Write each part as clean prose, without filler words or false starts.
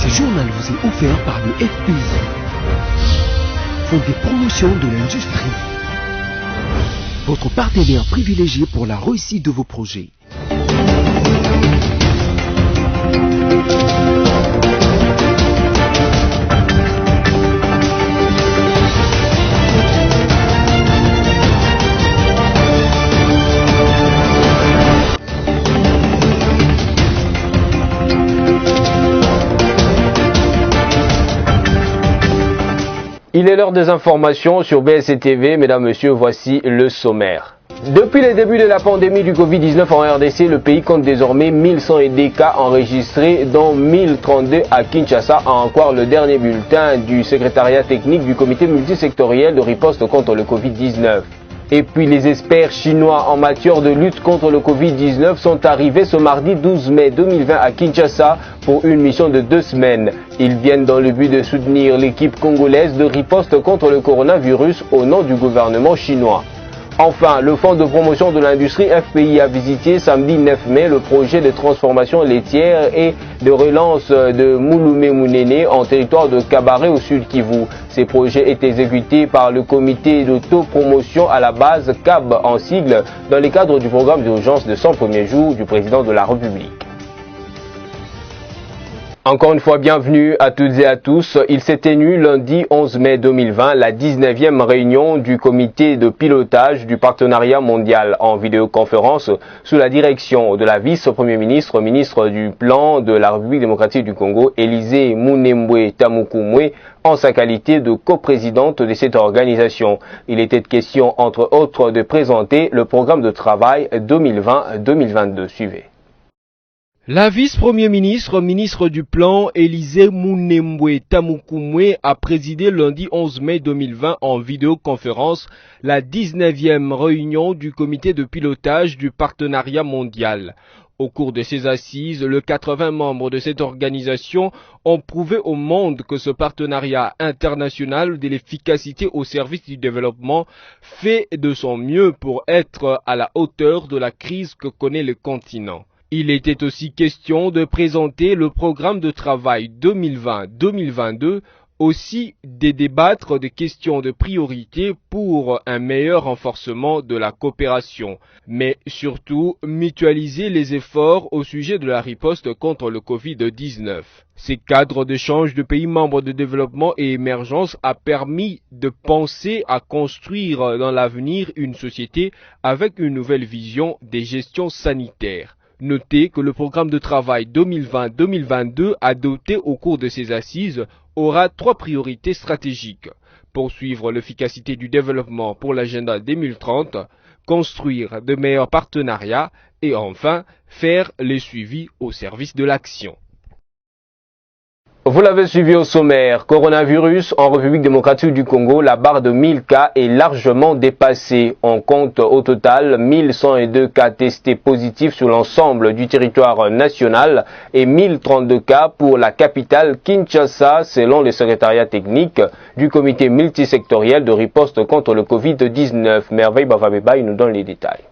Ce journal vous est offert par le FPI, Fonds de promotion de l'industrie, votre partenaire privilégié pour la réussite de vos projets. Il est l'heure des informations sur BSC TV. Mesdames, Messieurs, voici le sommaire. Depuis le début de la pandémie du Covid-19 en RDC, le pays compte désormais 1102 cas enregistrés, dont 1032 à Kinshasa, à en croire le dernier bulletin du secrétariat technique du comité multisectoriel de riposte contre le Covid-19. Et puis les experts chinois en matière de lutte contre le Covid-19 sont arrivés ce mardi 12 mai 2020 à Kinshasa pour une mission de 2 semaines. Ils viennent dans le but de soutenir l'équipe congolaise de riposte contre le coronavirus au nom du gouvernement chinois. Enfin, le Fonds de promotion de l'industrie FPI a visité samedi 9 mai le projet de transformation laitière et de relance de Mouloumé-Mounene en territoire de Kabaré au sud Kivu. Ces projets étaient exécutés par le comité d'autopromotion à la base CAB en sigle dans le cadre du programme d'urgence de 100 premiers jours du président de la République. Encore une fois, bienvenue à toutes et à tous. Il s'est tenu lundi 11 mai 2020 la 19e réunion du comité de pilotage du partenariat mondial en vidéoconférence sous la direction de la vice-premier ministre, ministre du plan de la République démocratique du Congo, Élisée Mounembwe Tamukumwe, en sa qualité de coprésidente de cette organisation. Il était question, entre autres, de présenter le programme de travail 2020-2022. Suivez. La vice-premier ministre, ministre du Plan, Élisée Mounembwe Tamukumwe, a présidé lundi 11 mai 2020 en vidéoconférence la 19e réunion du comité de pilotage du partenariat mondial. Au cours de ces assises, les 80 membres de cette organisation ont prouvé au monde que ce partenariat international de l'efficacité au service du développement fait de son mieux pour être à la hauteur de la crise que connaît le continent. Il était aussi question de présenter le programme de travail 2020-2022, aussi de débattre des questions de priorité pour un meilleur renforcement de la coopération, mais surtout mutualiser les efforts au sujet de la riposte contre le Covid-19. Ces cadres d'échange de pays membres de développement et émergence a permis de penser à construire dans l'avenir une société avec une nouvelle vision des gestions sanitaires. Notez que le programme de travail 2020-2022 adopté au cours de ces assises aura 3 priorités stratégiques. Poursuivre l'efficacité du développement pour l'agenda 2030, construire de meilleurs partenariats et enfin faire les suivis au service de l'action. Vous l'avez suivi au sommaire, coronavirus en République démocratique du Congo, la barre de 1000 cas est largement dépassée. On compte au total 1102 cas testés positifs sur l'ensemble du territoire national et 1032 cas pour la capitale Kinshasa selon le secrétariat technique du comité multisectoriel de riposte contre le Covid-19. Merveille Bavabeba, il nous donne les détails.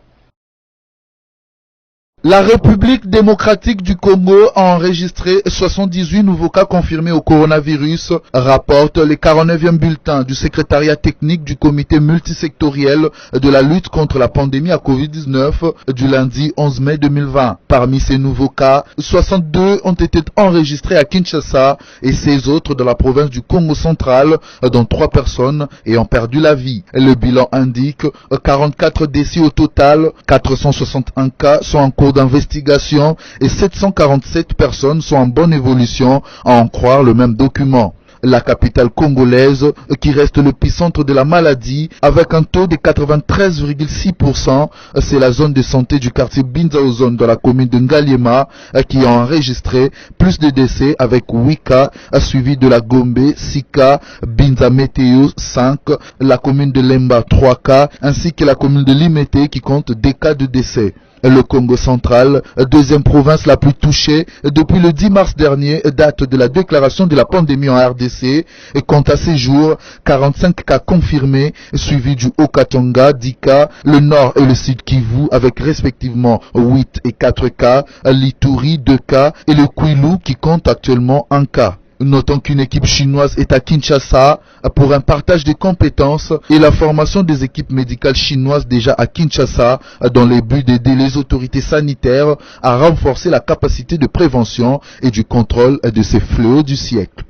La République démocratique du Congo a enregistré 78 nouveaux cas confirmés au coronavirus, rapporte le 49e bulletin du secrétariat technique du comité multisectoriel de la lutte contre la pandémie à Covid-19 du lundi 11 mai 2020. Parmi ces nouveaux cas, 62 ont été enregistrés à Kinshasa et 16 autres dans la province du Congo central, dont 3 personnes ayant perdu la vie. Le bilan indique 44 décès au total, 461 cas sont en cours d'investigation et 747 personnes sont en bonne évolution, à en croire le même document. La capitale congolaise, qui reste l'épicentre de la maladie, avec un taux de 93,6%, c'est la zone de santé du quartier Binzaozone de la commune de Ngaliema, qui a enregistré plus de décès avec 8 cas, suivi de la Gombe, 6 cas, Binza Météo, 5, la commune de Lemba, 3 cas, ainsi que la commune de Limete, qui compte 2 cas de décès. Le Congo central, deuxième province la plus touchée depuis le 10 mars dernier, date de la déclaration de la pandémie en RDC, et compte à ces jours 45 cas confirmés, suivis du Haut-Katanga, 10 cas, le Nord et le Sud Kivu avec respectivement 8 et 4 cas, l'Ituri 2 cas et le Kwilu qui compte actuellement 1 cas. Notons qu'une équipe chinoise est à Kinshasa pour un partage des compétences et la formation des équipes médicales chinoises déjà à Kinshasa dans le but d'aider les autorités sanitaires à renforcer la capacité de prévention et du contrôle de ces fléaux du siècle.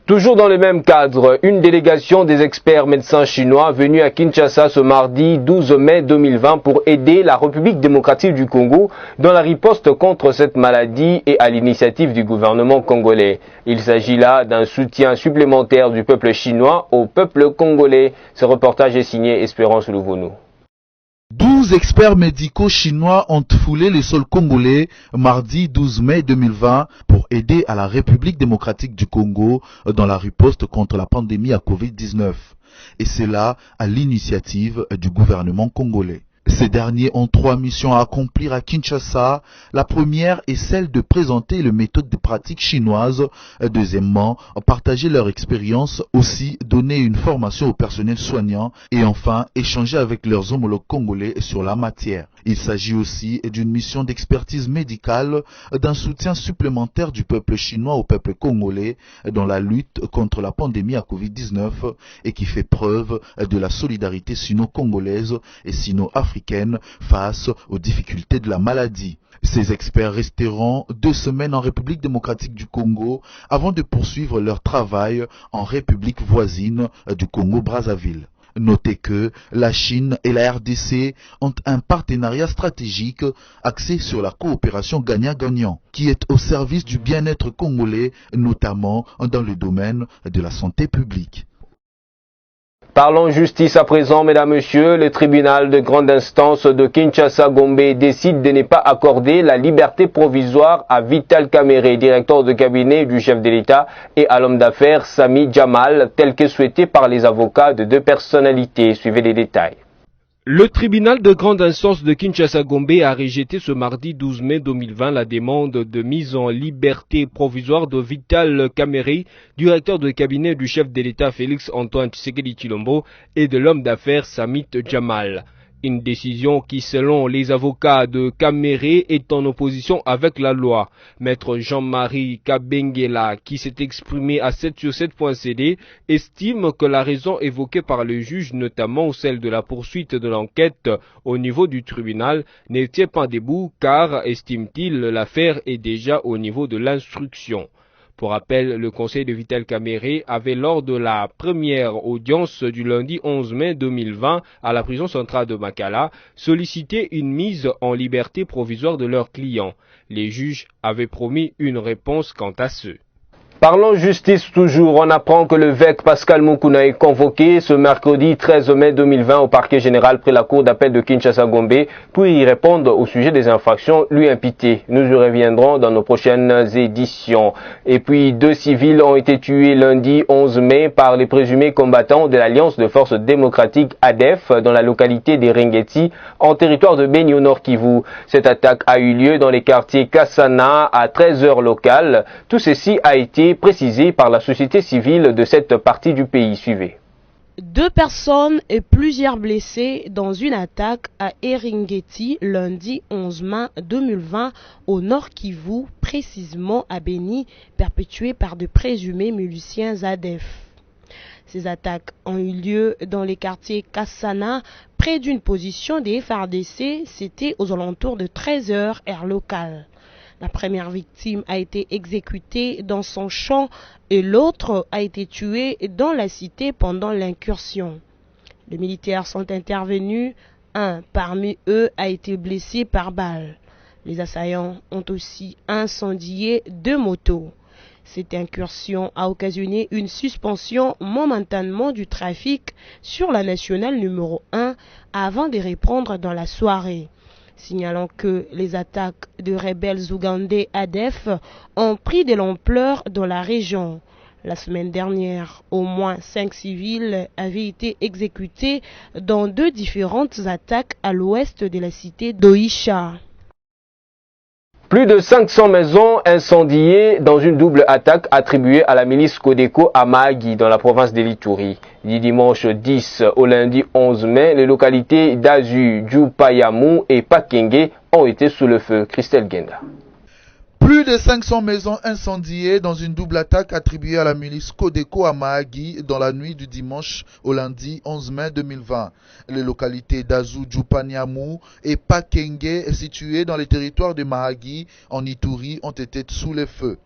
Toujours dans le même cadre, une délégation des experts médecins chinois venue à Kinshasa ce mardi 12 mai 2020 pour aider la République démocratique du Congo dans la riposte contre cette maladie et à l'initiative du gouvernement congolais. Il s'agit là d'un soutien supplémentaire du peuple chinois au peuple congolais. Ce reportage est signé Espérance Louvonou. 12 experts médicaux chinois ont foulé le sol congolais mardi 12 mai 2020 pour aider à la République démocratique du Congo dans la riposte contre la pandémie à Covid-19. Et c'est là à l'initiative du gouvernement congolais. Ces derniers ont 3 missions à accomplir à Kinshasa. La première est celle de présenter les méthodes de pratique chinoises. Deuxièmement, partager leur expérience, aussi donner une formation au personnel soignant et enfin échanger avec leurs homologues congolais sur la matière. Il s'agit aussi d'une mission d'expertise médicale, d'un soutien supplémentaire du peuple chinois au peuple congolais dans la lutte contre la pandémie à Covid-19 et qui fait preuve de la solidarité sino-congolaise et sino-africaine face aux difficultés de la maladie. Ces experts resteront 2 semaines en République démocratique du Congo avant de poursuivre leur travail en République voisine du Congo-Brazzaville. Notez que la Chine et la RDC ont un partenariat stratégique axé sur la coopération gagnant-gagnant, qui est au service du bien-être congolais, notamment dans le domaine de la santé publique. Parlons justice à présent, mesdames, messieurs. Le tribunal de grande instance de Kinshasa-Gombe décide de ne pas accorder la liberté provisoire à Vital Kamerhe, directeur de cabinet du chef de l'État, et à l'homme d'affaires Sami Jamal, tel que souhaité par les avocats de 2 personnalités. Suivez les détails. Le tribunal de grande instance de Kinshasa-Gombe a rejeté ce mardi 12 mai 2020 la demande de mise en liberté provisoire de Vital Kamerhe, directeur de cabinet du chef de l'État Félix Antoine Tshisekedi Tshilombo et de l'homme d'affaires Samit Jamal. Une décision qui, selon les avocats de Kamerhe, est en opposition avec la loi. Maître Jean-Marie Kabengela, qui s'est exprimé à 7sur7.cd, estime que la raison évoquée par le juge, notamment celle de la poursuite de l'enquête au niveau du tribunal, ne tient pas debout car, estime-t-il, l'affaire est déjà au niveau de l'instruction. Pour rappel, le conseil de Vital Kamerhe avait lors de la première audience du lundi 11 mai 2020 à la prison centrale de Makala sollicité une mise en liberté provisoire de leurs clients. Les juges avaient promis une réponse quant à ceux. Parlons justice toujours. On apprend que le VEC Pascal Mukuna est convoqué ce mercredi 13 mai 2020 au parquet général près la cour d'appel de Kinshasa-Gombe pour y répondre au sujet des infractions lui imputées. Nous y reviendrons dans nos prochaines éditions. Et puis 2 civils ont été tués lundi 11 mai par les présumés combattants de l'Alliance de forces démocratiques ADEF dans la localité des Ringeti en territoire de Beni au Nord Kivu. Cette attaque a eu lieu dans les quartiers Kassana à 13h locales. Tout ceci a été précisé par la société civile de cette partie du pays. Suivez. 2 personnes et plusieurs blessés dans une attaque à Eringeti lundi 11 mai 2020 au Nord Kivu, précisément à Beni, perpétuée par de présumés miliciens ADEF. Ces attaques ont eu lieu dans les quartiers Kassana, près d'une position des FARDC. C'était aux alentours de 13h heure locale. La première victime a été exécutée dans son champ et l'autre a été tuée dans la cité pendant l'incursion. Les militaires sont intervenus. Un parmi eux a été blessé par balle. Les assaillants ont aussi incendié 2 motos. Cette incursion a occasionné une suspension momentanément du trafic sur la nationale numéro 1 avant de reprendre dans la soirée. Signalant que les attaques de rebelles ougandais ADEF ont pris de l'ampleur dans la région. La semaine dernière, au moins 5 civils avaient été exécutés dans 2 différentes attaques à l'ouest de la cité d'Oisha. Plus de 500 maisons incendiées dans une double attaque attribuée à la milice Kodeko à Mahagi dans la province d'Elituri. Du dimanche 10 au lundi 11 mai, les localités d'Azu, Djoupayamou et Pakenge ont été sous le feu. Christelle Genda. Plus de 500 maisons incendiées dans une double attaque attribuée à la milice Codeco à Mahagi dans la nuit du dimanche au lundi 11 mai 2020. Les localités d'Azu, Djoupaniamou et Pakenge, situées dans les territoires de Mahagi en Ituri, ont été sous les feux.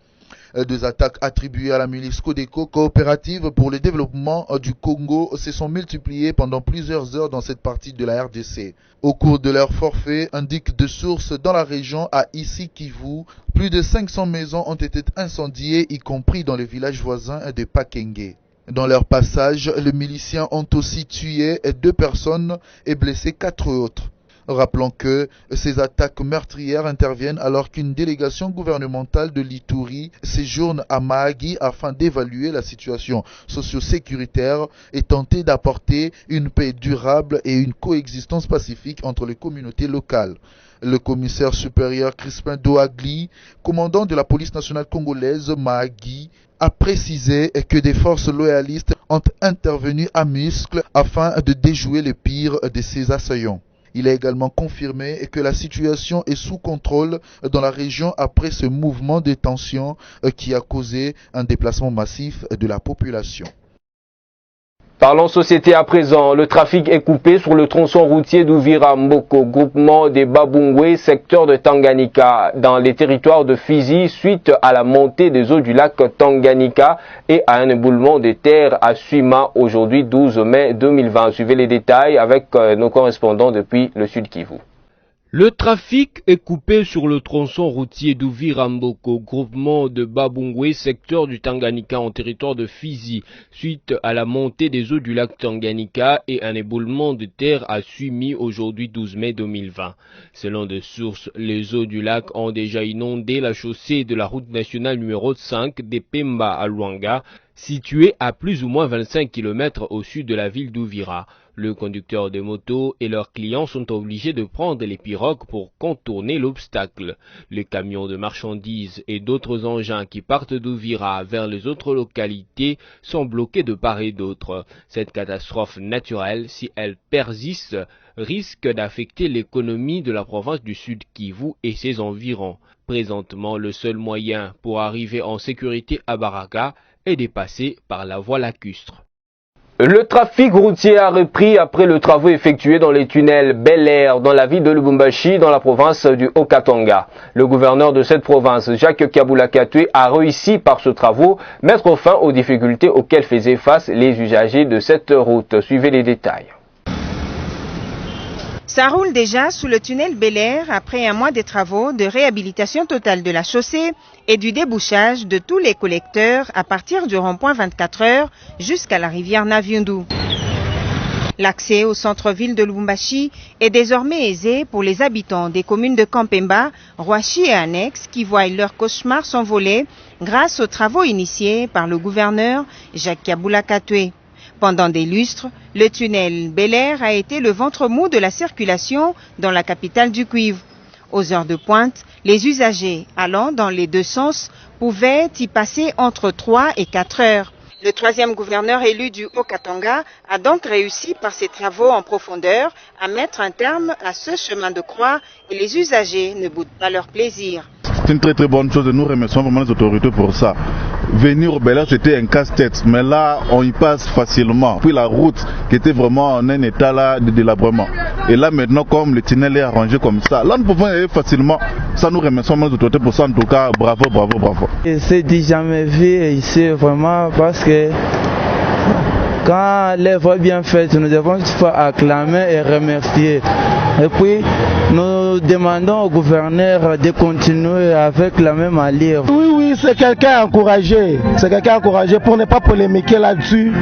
Deux attaques attribuées à la milice Codeco, coopérative pour le développement du Congo, se sont multipliées pendant plusieurs heures dans cette partie de la RDC. Au cours de leur forfait, indiquent de sources dans la région à Isi-Kivu, plus de 500 maisons ont été incendiées, y compris dans les villages voisins de Pakenge. Dans leur passage, les miliciens ont aussi tué 2 personnes et blessé 4 autres. Rappelons que ces attaques meurtrières interviennent alors qu'une délégation gouvernementale de l'Ituri séjourne à Mahagi afin d'évaluer la situation socio-sécuritaire et tenter d'apporter une paix durable et une coexistence pacifique entre les communautés locales. Le commissaire supérieur Crispin Doagli, commandant de la police nationale congolaise Mahagi, a précisé que des forces loyalistes ont intervenu à Muscle afin de déjouer le pire de ces assaillants. Il a également confirmé que la situation est sous contrôle dans la région après ce mouvement de tension qui a causé un déplacement massif de la population. Parlons société à présent. Le trafic est coupé sur le tronçon routier d'Uvira-Mboko, groupement des Babungwe, secteur de Tanganyika, dans les territoires de Fizi, suite à la montée des eaux du lac Tanganyika et à un éboulement de terre à Suima, aujourd'hui 12 mai 2020. Suivez les détails avec nos correspondants depuis le Sud Kivu. Le trafic est coupé sur le tronçon routier d'Uvira-Mboko, groupement de Babungwe, secteur du Tanganyika en territoire de Fizi, suite à la montée des eaux du lac Tanganyika et un éboulement de terre à Suimi aujourd'hui 12 mai 2020. Selon des sources, les eaux du lac ont déjà inondé la chaussée de la route nationale numéro 5 des Pemba à Luanga, située à plus ou moins 25 km au sud de la ville d'Uvira. Le conducteur de moto et leurs clients sont obligés de prendre les pirogues pour contourner l'obstacle. Les camions de marchandises et d'autres engins qui partent d'Uvira vers les autres localités sont bloqués de part et d'autre. Cette catastrophe naturelle, si elle persiste, risque d'affecter l'économie de la province du Sud Kivu et ses environs. Présentement, le seul moyen pour arriver en sécurité à Baraka est de passer par la voie lacustre. Le trafic routier a repris après le travaux effectué dans les tunnels Bel Air dans la ville de Lubumbashi dans la province du Haut-Katanga. Le gouverneur de cette province, Jacques Kabula Katwe, a réussi par ce travaux mettre fin aux difficultés auxquelles faisaient face les usagers de cette route. Suivez les détails. Ça roule déjà sous le tunnel Bel Air après un mois de travaux de réhabilitation totale de la chaussée et du débouchage de tous les collecteurs à partir du rond-point 24 heures jusqu'à la rivière Naviundu. L'accès au centre-ville de Lubumbashi est désormais aisé pour les habitants des communes de Kampemba, Roachi et annexes qui voient leur cauchemar s'envoler grâce aux travaux initiés par le gouverneur Jacques Kabula Katwe. Pendant des lustres, le tunnel Bel Air a été le ventre mou de la circulation dans la capitale du cuivre. Aux heures de pointe, les usagers allant dans les deux sens pouvaient y passer entre 3 et 4 heures. Le troisième gouverneur élu du Haut-Katanga a donc réussi par ses travaux en profondeur à mettre un terme à ce chemin de croix et les usagers ne boudent pas leur plaisir. C'est une très bonne chose et nous remercions vraiment les autorités pour ça. Venir au Bel Air, c'était un casse-tête, mais là on y passe facilement. Puis la route qui était vraiment en un état là de délabrement. Et là maintenant comme le tunnel est arrangé comme ça, là nous pouvons y aller facilement. Ça nous remercions les autorités pour ça, en tout cas bravo. C'est dit jamais vu ici vraiment parce que quand l'œuvre est bien faite, nous devons acclamer et remercier. Et puis, nous demandons au gouverneur de continuer avec la même allure. Oui, c'est quelqu'un encouragé. C'est quelqu'un encouragé pour ne pas polémiquer là-dessus.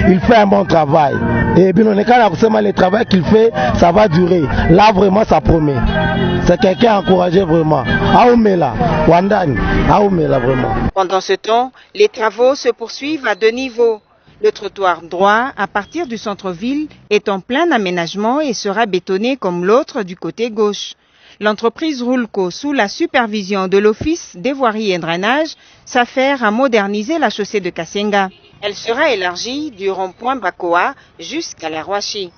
Il fait un bon travail. Et bien, on est quand même le travail qu'il fait, ça va durer. Là, vraiment, ça promet. C'est quelqu'un encouragé vraiment. Aoumela, Wandani, Aoumela vraiment. Pendant ce temps, les travaux se poursuivent à 2 niveaux. Le trottoir droit, à partir du centre-ville, est en plein aménagement et sera bétonné comme l'autre du côté gauche. L'entreprise Rulco, sous la supervision de l'Office des voiries et drainage, s'affaire à moderniser la chaussée de Kasenga. Elle sera élargie du rond-point Bakoa jusqu'à la Roachi.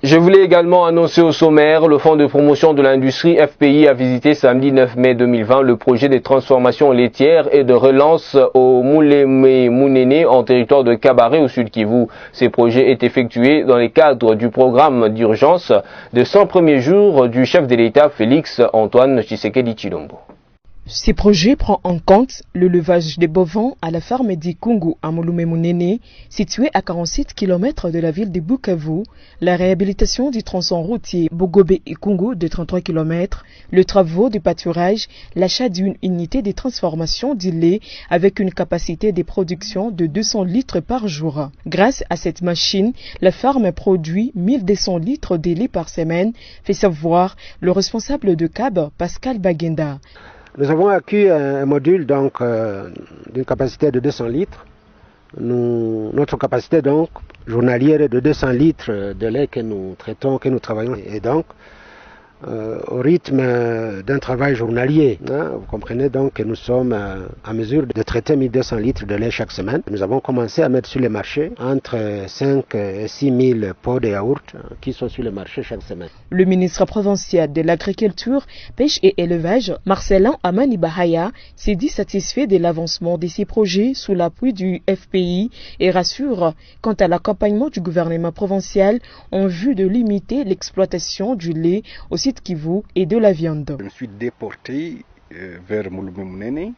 Je voulais également annoncer au sommaire, le Fonds de promotion de l'industrie FPI a visité samedi 9 mai 2020 le projet de transformation laitière et de relance au Mouleme-Mounene en territoire de Kabaré au Sud Kivu. Ces projets est effectué dans le cadre du programme d'urgence de 100 premiers jours du chef de l'État Félix Antoine Tshisekedi Tshilombo. Ces projets prennent en compte le levage des bovins à la ferme d'Ikungu à Mouleme-Mounene, située à 47 km de la ville de Bukavu, la réhabilitation du tronçon routier Bogobe-Ikungu de 33 km, le travaux de pâturage, l'achat d'une unité de transformation du lait avec une capacité de production de 200 litres par jour. Grâce à cette machine, la ferme produit 1200 litres de lait par semaine, fait savoir le responsable de CAB, Pascal Bagenda. Nous avons acquis un module donc d'une capacité de 200 litres. Notre capacité donc journalière est de 200 litres de lait que nous traitons, que nous travaillons. Et donc, au rythme d'un travail journalier, vous comprenez donc que nous sommes en mesure de traiter 1200 litres de lait chaque semaine. Nous avons commencé à mettre sur le marché entre 5 et 6 000 pots de yaourt qui sont sur le marché chaque semaine. Le ministre provincial de l'Agriculture, Pêche et Élevage, Marcelin Amani Bahaya, s'est dit satisfait de l'avancement de ces projets sous l'appui du FPI et rassure quant à l'accompagnement du gouvernement provincial en vue de limiter l'exploitation du lait au site Kivu et de la viande. Je me suis déporté vers Mouleme-Mounene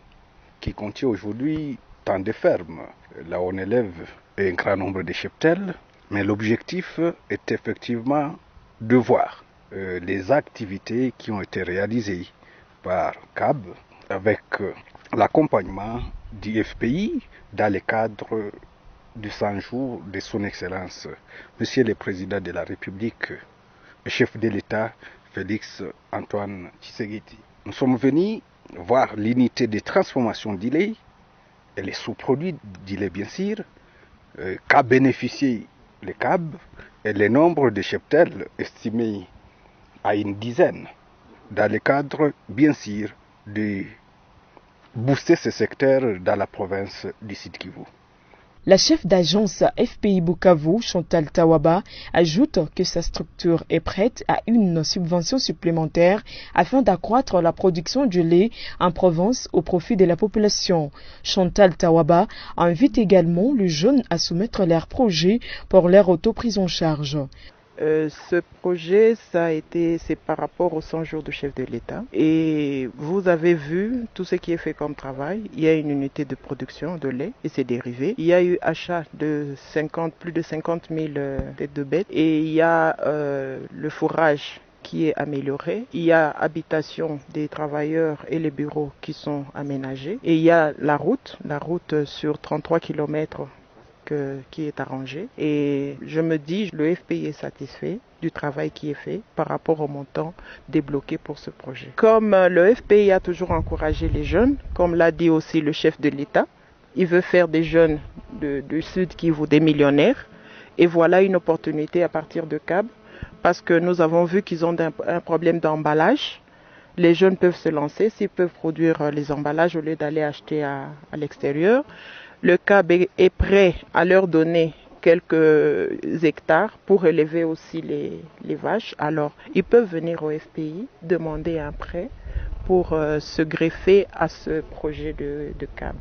qui contient aujourd'hui tant de fermes. Là on élève un grand nombre de cheptels, mais l'objectif est effectivement de voir les activités qui ont été réalisées par CAB avec l'accompagnement du FPI dans le cadre du 100 jours de son Excellence, Monsieur le Président de la République, le chef de l'État, Félix Antoine Tshisekedi. Nous sommes venus voir l'unité de transformation du lait et les sous-produits du lait bien sûr, qu'a bénéficié le CAB et le nombre de cheptels estimé à une dizaine, dans le cadre bien sûr de booster ce secteur dans la province du Sud Kivu. La chef d'agence FPI Bukavu, Chantal Tawaba, ajoute que sa structure est prête à une subvention supplémentaire afin d'accroître la production du lait en province au profit de la population. Chantal Tawaba invite également les jeunes à soumettre leurs projets pour leur auto-prise en charge. Ce projet, c'est par rapport aux 100 jours du chef de l'État. Et vous avez vu tout ce qui est fait comme travail. Il y a une unité de production de lait et ses dérivés. Il y a eu achat de plus de 50 000 têtes de bêtes. Et il y a le fourrage qui est amélioré. Il y a habitation des travailleurs et les bureaux qui sont aménagés. Et il y a la route sur 33 km qui est arrangé et je me dis le FPI est satisfait du travail qui est fait par rapport au montant débloqué pour ce projet. Comme le FPI a toujours encouragé les jeunes, comme l'a dit aussi le chef de l'État, il veut faire des jeunes du Sud Kivu des millionnaires et voilà une opportunité à partir de CAB parce que nous avons vu qu'ils ont un problème d'emballage. Les jeunes peuvent se lancer s'ils peuvent produire les emballages au lieu d'aller acheter à l'extérieur. Le CAB est prêt à leur donner quelques hectares pour élever aussi les vaches. Alors, ils peuvent venir au FPI, demander un prêt pour se greffer à ce projet de CAB.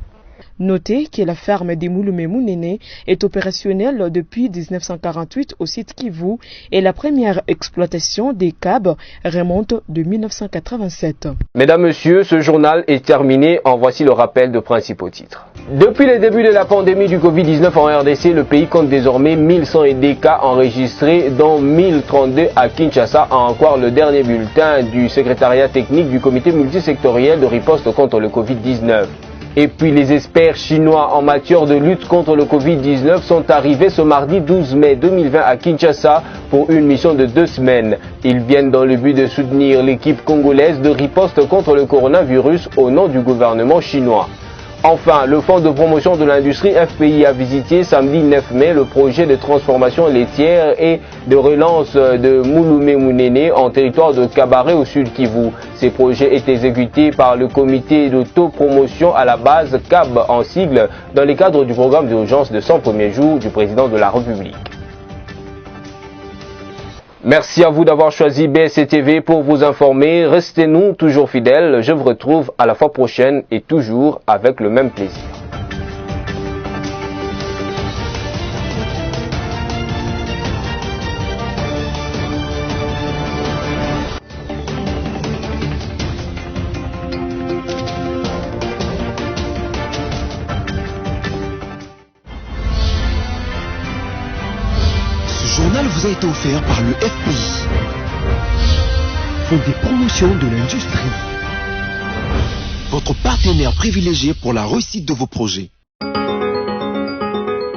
Notez que la ferme des Mouleme-Mounene est opérationnelle depuis 1948 au site Kivu et la première exploitation des CAB remonte de 1987. Mesdames, Messieurs, ce journal est terminé. En voici le rappel de principaux titres. Depuis le début de la pandémie du Covid-19 en RDC, le pays compte désormais 1102 cas enregistrés, dont 1032 à Kinshasa, a encore le dernier bulletin du secrétariat technique du comité multisectoriel de riposte contre le Covid-19. Et puis les experts chinois en matière de lutte contre le Covid-19 sont arrivés ce mardi 12 mai 2020 à Kinshasa pour une mission de 2 semaines. Ils viennent dans le but de soutenir l'équipe congolaise de riposte contre le coronavirus au nom du gouvernement chinois. Enfin, le Fonds de promotion de l'industrie FPI a visité samedi 9 mai le projet de transformation laitière et de relance de Mouleme-Mounene en territoire de Kabaré au Sud Kivu. Ces projets étaient exécutés par le comité d'autopromotion à la base CAB en sigle dans le cadre du programme d'urgence de 100 premiers jours du président de la République. Merci à vous d'avoir choisi BSC-TV pour vous informer. Restez-nous toujours fidèles. Je vous retrouve à la fois prochaine et toujours avec le même plaisir. Ce journal vous a été offert par le FPI, Fonds des promotions de l'industrie, votre partenaire privilégié pour la réussite de vos projets.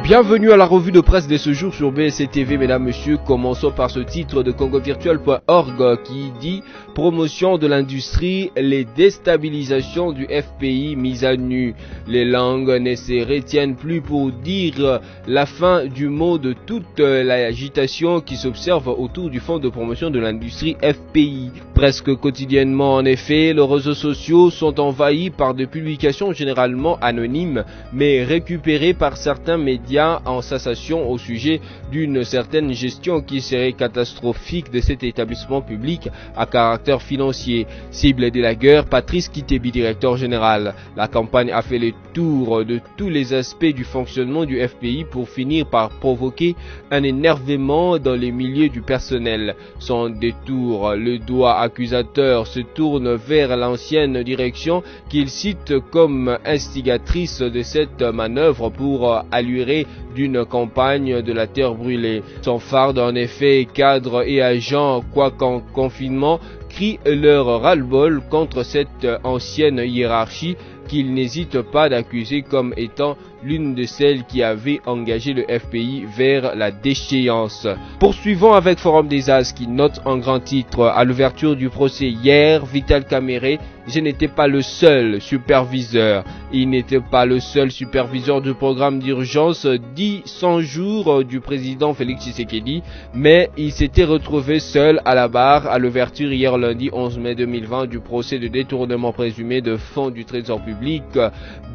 Bienvenue à la revue de presse de ce jour sur BSC TV, mesdames, messieurs. Commençons par ce titre de congovirtuel.org qui dit « Promotion de l'industrie, les déstabilisations du FPI mises à nu. Les langues ne se retiennent plus pour dire la fin du mot de toute l'agitation qui s'observe autour du fonds de promotion de l'industrie FPI. Presque quotidiennement, en effet, les réseaux sociaux sont envahis par des publications généralement anonymes, mais récupérées par certains médias en sensation au sujet d'une certaine gestion qui serait catastrophique de cet établissement public à caractère financier. Cible des lagueurs, Patrice Kitebi, directeur général. La campagne a fait le tour de tous les aspects du fonctionnement du FPI pour finir par provoquer un énervement dans les milieux du personnel. Sans détour, le doigt accusateur se tourne vers l'ancienne direction qu'il cite comme instigatrice de cette manœuvre pour allurer d'une campagne de la terre brûlée. Sans farde, en effet, cadres et agents, quoiqu'en confinement, crient leur ras-le-bol contre cette ancienne hiérarchie qu'ils n'hésitent pas d'accuser comme étant l'une de celles qui avait engagé le FPI vers la déchéance. Poursuivons avec Forum des As qui note en grand titre à l'ouverture du procès hier, Vital Kamerhe, je n'étais pas le seul superviseur. Il n'était pas le seul superviseur du programme d'urgence dit 100 jours du président Félix Tshisekedi, mais il s'était retrouvé seul à la barre à l'ouverture hier lundi 11 mai 2020 du procès de détournement présumé de fonds du Trésor public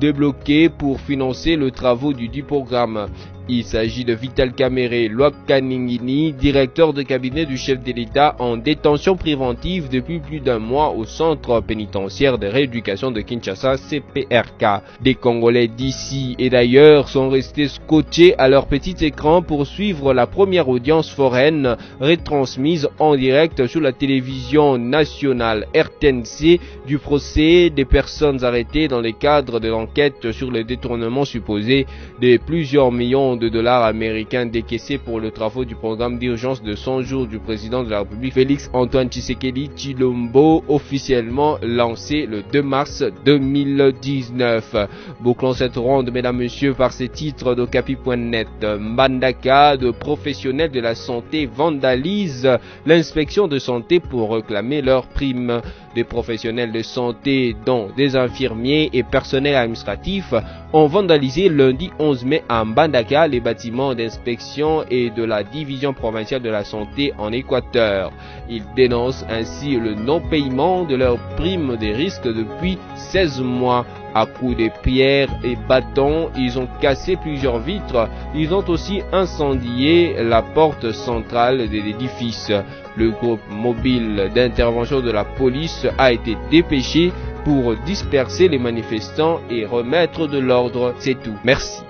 débloqué pour financer le travaux du dit programme. Il s'agit de Vital Kamerhe Lwakaningini, directeur de cabinet du chef de l'État en détention préventive depuis plus d'un mois au centre pénitentiaire de rééducation de Kinshasa, CPRK. Des Congolais d'ici et d'ailleurs sont restés scotchés à leur petit écran pour suivre la première audience foraine retransmise en direct sur la télévision nationale RTNC du procès des personnes arrêtées dans le cadre de l'enquête sur le détournement supposé de plusieurs millions de dollars américains décaissés pour le travaux du programme d'urgence de 100 jours du président de la République Félix Antoine Tshisekedi Tshilombo, officiellement lancé le 2 mars 2019. Bouclons cette ronde, mesdames, messieurs, par ces titres d'Okapi.net. Mbandaka, de professionnels de la santé, vandalisent l'inspection de santé pour réclamer leurs primes. Des professionnels de santé, dont des infirmiers et personnels administratifs, ont vandalisé lundi 11 mai à Mbandaka les bâtiments d'inspection et de la division provinciale de la santé en Équateur. Ils dénoncent ainsi le non-paiement de leurs primes des risques depuis 16 mois. À coups de pierres et bâtons, ils ont cassé plusieurs vitres. Ils ont aussi incendié la porte centrale de l'édifice. Le groupe mobile d'intervention de la police a été dépêché pour disperser les manifestants et remettre de l'ordre. C'est tout. Merci.